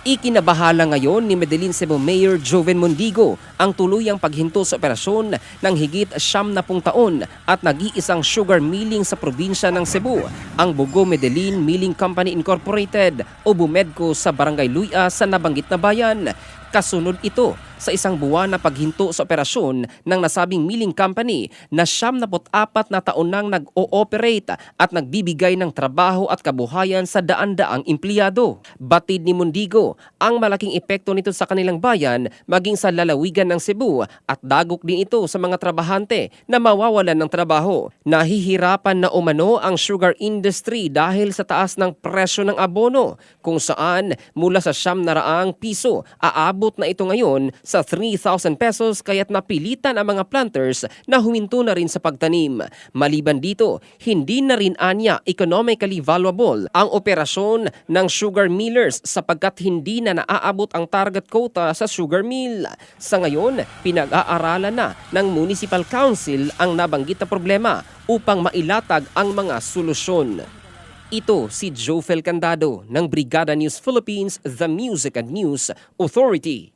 Ikinabahala ngayon ni Medellin Cebu Mayor Joven Mondigo ang tuluyang paghinto sa operasyon ng higit 70 taon at nag-iisang sugar milling sa probinsya ng Cebu, ang Bugo Medellin Milling Company Incorporated o Bumedco sa Barangay Luya sa nabanggit na bayan. Kasunod ito sa isang buwan na paghinto sa operasyon ng nasabing milling company na 74 na taon nang nag-ooperate at nagbibigay ng trabaho at kabuhayan sa daan-daang empleyado. Batid ni Mondigo ang malaking epekto nito sa kanilang bayan maging sa lalawigan ng Cebu at dagok din ito sa mga trabahante na mawawalan ng trabaho. Nahihirapan na umano ang sugar industry dahil sa taas ng presyo ng abono kung saan mula sa 700 piso aabot na ito ngayon sa 3,000 pesos kaya't napilitan ang mga planters na huminto na rin sa pagtanim. Maliban dito, hindi na rin anya economically valuable ang operasyon ng sugar millers sapagkat hindi na naaabot ang target quota sa sugar mill. Sa ngayon, pinag-aaralan na ng Municipal Council ang nabanggit na problema upang mailatag ang mga solusyon. Ito si Joe Candado ng Brigada News Philippines, The Music and News Authority.